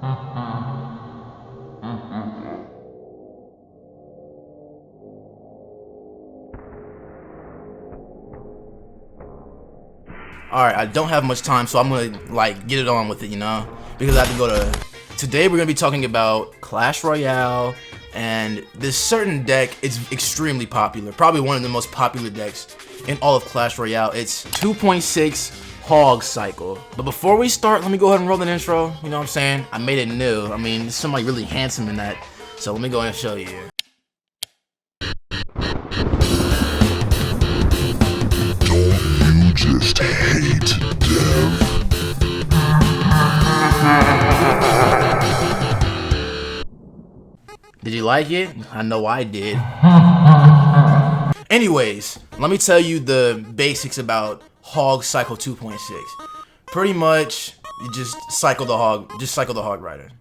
Alright, I don't have much time, so I'm gonna like get it on with it, you know? Because I have to go to... Today we're gonna be talking about Clash Royale, and this certain deck is extremely popular. Probably one of the most popular decks in all of Clash Royale. It's 2.6 Hog cycle. But before we start, let me go ahead and roll an intro. You know what I'm saying? I made it new. I mean, there's somebody really handsome in that. So let me go ahead and show you here. Don't you just hate dev? Did you like it? I know I did. Anyways, let me tell you the basics about Hog Cycle 2.6. Pretty much, you just cycle the Hog Rider.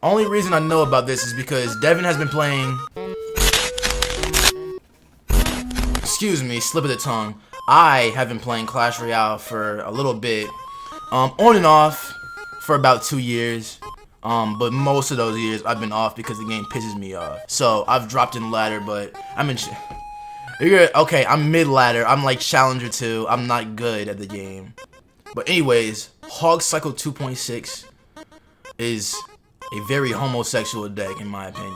Only reason I know about this is because Devin has been playing... Excuse me, slip of the tongue. I have been playing Clash Royale for a little bit. On and off for about 2 years. But most of those years I've been off because the game pisses me off. So I've dropped in ladder, but I'm in. Okay, I'm mid ladder. I'm like challenger 2. I'm not good at the game. But anyways, Hog Cycle 2.6 is a very homosexual deck in my opinion.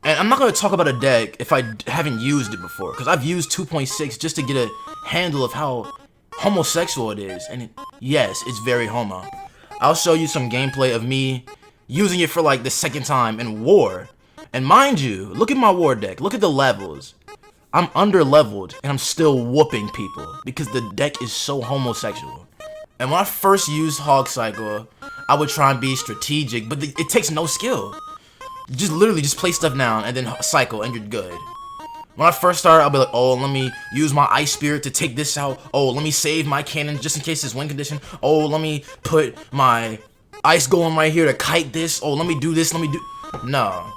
And I'm not gonna talk about a deck if I haven't used it before, because I've used 2.6 just to get a handle of how homosexual it is. And yes, it's very homo. I'll show you some gameplay of me using it for like the second time in war. And mind you, look at my war deck. Look at the levels. I'm under leveled and I'm still whooping people because the deck is so homosexual. And when I first used Hog Cycle, I would try and be strategic, but it takes no skill. You just literally just play stuff down and then cycle and you're good. When I first started, I'll be like, oh, let me use my Ice Spirit to take this out. Oh, let me save my cannon just in case it's win condition. Oh, let me put my Ice Golem right here to kite this. Oh, let me do this, No.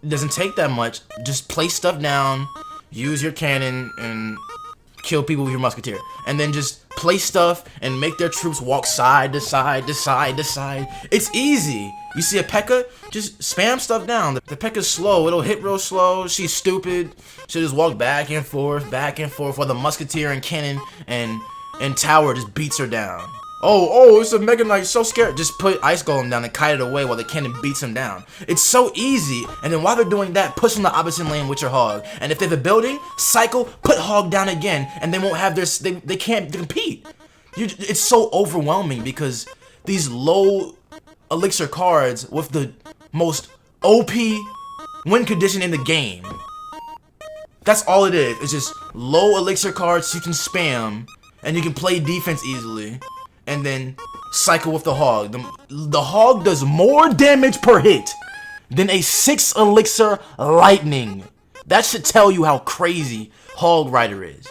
It doesn't take that much. Just play stuff down, use your cannon, and kill people with your musketeer. And then just play stuff and make their troops walk side to side to side to side. It's easy. You see a P.E.K.K.A? Just spam stuff down. The P.E.K.K.A's slow. It'll hit real slow. She's stupid. She'll just walk back and forth while the musketeer and cannon and tower just beats her down. Oh, it's a Mega Knight. So scared. Just put Ice Golem down and kite it away while the cannon beats him down. It's so easy. And then while they're doing that, push on the opposite lane with your Hog. And if they have a building, cycle, put Hog down again, and they won't have their. They can't compete. It's so overwhelming because these low elixir cards with the most OP win condition in the game. That's all it is. It's just low elixir cards you can spam and you can play defense easily and then cycle with the Hog. The Hog does more damage per hit than a 6 elixir lightning. That should tell you how crazy Hog Rider is.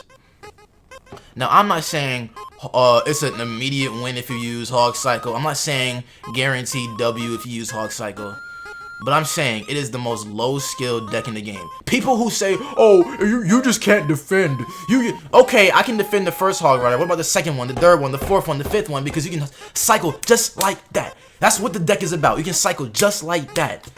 Now, I'm not saying it's an immediate win if you use Hog Cycle. I'm not saying guaranteed W if you use Hog Cycle. But I'm saying it is the most low-skilled deck in the game. People who say, oh, you just can't defend. Okay, I can defend the first Hog Rider. What about the second one, the third one, the fourth one, the fifth one? Because you can cycle just like that. That's what the deck is about. You can cycle just like that.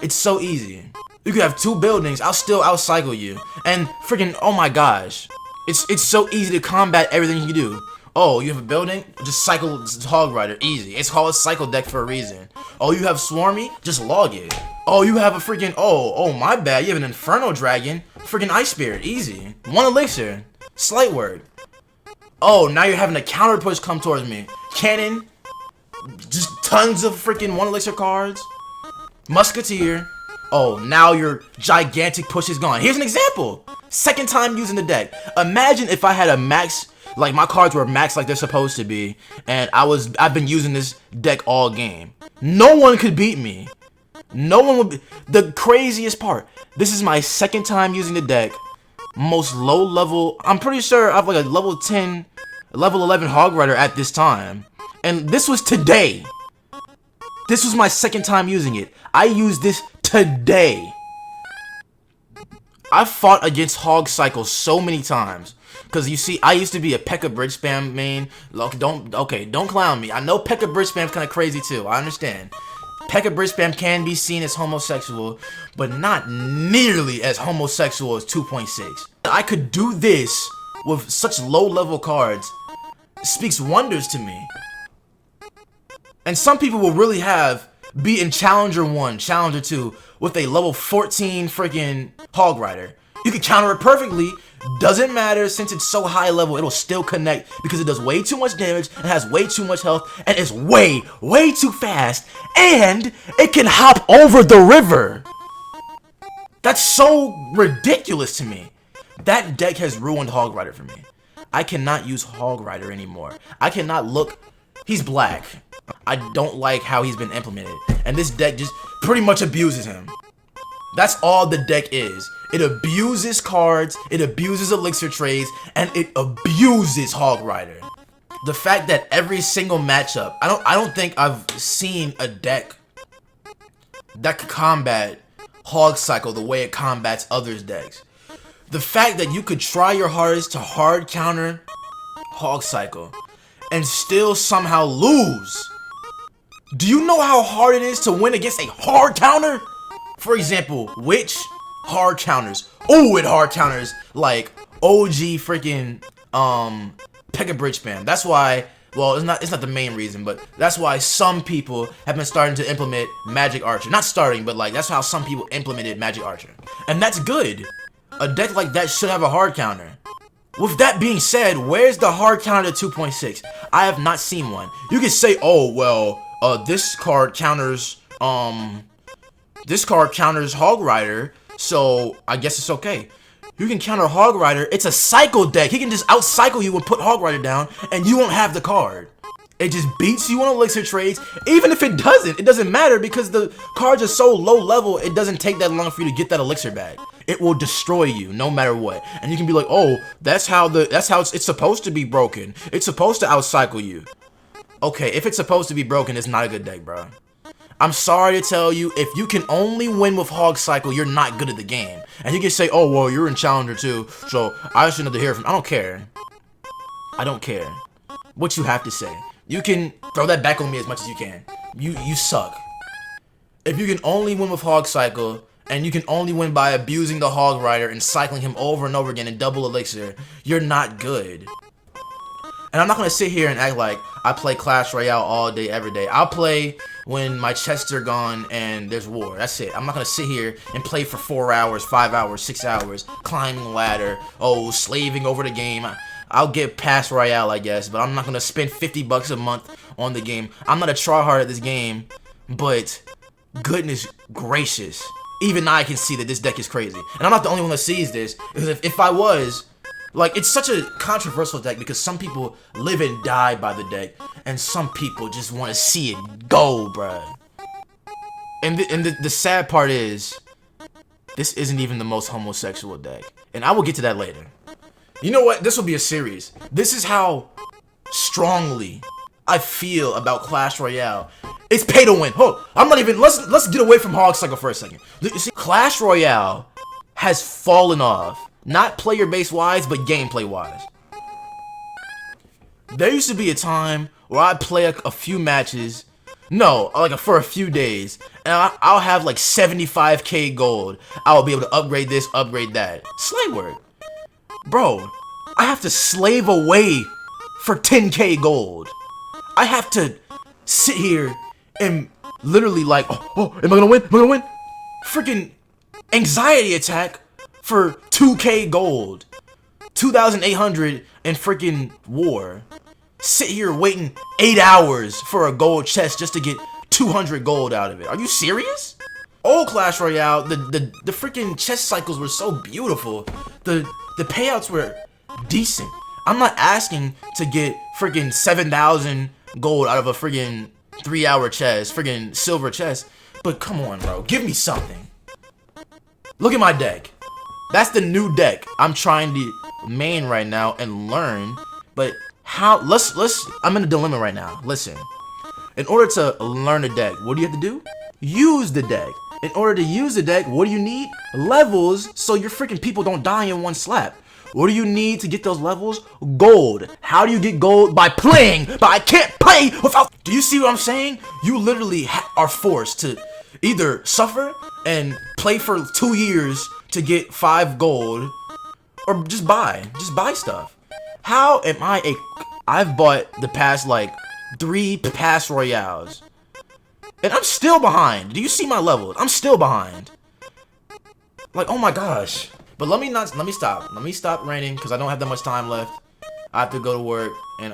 It's so easy. You can have 2 buildings. I'll still out-cycle you. And freaking, oh my gosh. It's so easy to combat everything you do. Oh, you have a building? Just cycle Hog Rider. Easy. It's called a cycle deck for a reason. Oh, you have Swarmy? Just log it. Oh, you have a freaking... Oh, my bad. You have an Inferno Dragon. Freaking Ice Spirit. Easy. 1 elixir. Slight word. Oh, now you're having a counter push come towards me. Cannon. Just tons of freaking 1 elixir cards. Musketeer. Oh, now your gigantic push is gone. Here's an example. Second time using the deck. Imagine if I had a max... Like, my cards were maxed like they're supposed to be, and I've been using this deck all game. No one could beat me. No one would be. The craziest part, this is my second time using the deck. Most low level, I'm pretty sure I have like a level 10, level 11 Hog Rider at this time. And this was today. This was my second time using it. I used this today. I've fought against Hog Cycle so many times. Cause you see, I used to be a P.E.K.K.A bridge spam main. Look, don't clown me. I know P.E.K.K.A bridge spam's kind of crazy too. I understand. P.E.K.K.A bridge spam can be seen as homosexual, but not nearly as homosexual as 2.6. I could do this with such low level cards. It speaks wonders to me. And some people will really be in Challenger 1, Challenger 2 with a level 14 freaking Hog Rider. You can counter it perfectly. Doesn't matter, since it's so high level, it'll still connect because it does way too much damage, it has way too much health, and it's way too fast, and it can hop over the river. That's so ridiculous to me. That deck has ruined Hog Rider for me. I cannot use Hog Rider anymore. I cannot look. He's black. I don't like how he's been implemented, and this deck just pretty much abuses him. That's all the deck is. It abuses cards, it abuses elixir trades, and it abuses Hog Rider. The fact that every single matchup, I don't think I've seen a deck that could combat Hog Cycle the way it combats others' decks. The fact that you could try your hardest to hard counter Hog Cycle and still somehow lose. Do you know how hard it is to win against a hard counter? For example, which hard counters? Oh, it hard counters like OG freaking P.E.K.K.A bridge spam. That's why, well, it's not the main reason, but that's why some people have been starting to implement Magic Archer. Not starting, but like that's how some people implemented Magic Archer. And that's good. A deck like that should have a hard counter. With that being said, where's the hard counter to 2.6? I have not seen one. You can say, oh well, this card counters Hog Rider, so I guess it's okay. You can counter Hog Rider. It's a cycle deck. He can just out-cycle you and put Hog Rider down, and you won't have the card. It just beats you on elixir trades. Even if it doesn't matter because the cards are so low level, it doesn't take that long for you to get that elixir back. It will destroy you no matter what. And you can be like, oh, that's how it's supposed to be broken. It's supposed to out-cycle you. Okay, if it's supposed to be broken, it's not a good deck, bro. I'm sorry to tell you, if you can only win with Hog Cycle, you're not good at the game. And you can say, oh, well, you're in Challenger 2, so I shouldn't have to hear from you. I don't care. I don't care what you have to say. You can throw that back on me as much as you can. You suck. If you can only win with Hog Cycle, and you can only win by abusing the Hog Rider and cycling him over and over again in double elixir, you're not good. And I'm not going to sit here and act like I play Clash Royale all day, every day. I'll play when my chests are gone and there's war. That's it. I'm not going to sit here and play for 4 hours, 5 hours, 6 hours, climbing the ladder, slaving over the game. I'll get past Royale, I guess, but I'm not going to spend $50 a month on the game. I'm not a tryhard at this game, but goodness gracious. Even I can see that this deck is crazy. And I'm not the only one that sees this, because if I was... Like, it's such a controversial deck because some people live and die by the deck, and some people just want to see it go, bruh. And the sad part is, this isn't even the most homosexual deck. And I will get to that later. You know what? This will be a series. This is how strongly I feel about Clash Royale. It's pay to win. Oh, I'm not even... Let's get away from Hog Cycle for a second. You see, Clash Royale has fallen off. Not player-based wise, but gameplay wise. There used to be a time where I'd play a few matches, for a few days, and I'll have like 75k gold. I'll be able to upgrade this, upgrade that. Slave work. Bro, I have to slave away for 10k gold. I have to sit here and literally like, am I gonna win? Am I gonna win? Freaking anxiety attack for 2k gold, 2,800 in freaking war. Sit here waiting 8 hours for a gold chest just to get 200 gold out of it. Are you serious? Old Clash Royale, the freaking chest cycles were so beautiful. The payouts were decent. I'm not asking to get freaking 7,000 gold out of a freaking 3-hour chest, freaking silver chest. But come on, bro, give me something. Look at my deck. That's the new deck I'm trying to main right now and learn. But how? I'm in a dilemma right now. Listen, in order to learn a deck, what do you have to do? Use the deck. In order to use the deck, what do you need? Levels, so your freaking people don't die in one slap. What do you need to get those levels? Gold. How do you get gold? By playing. But I can't play without... Do you see what I'm saying? You literally are forced to either suffer and play for 2 years to get 5 gold, or just buy stuff. How am I I've bought the past like 3 past Royales, and I'm still behind. Do you see my levels? I'm still behind. Like, oh my gosh. But let me stop ranting because I don't have that much time left. I have to go to work and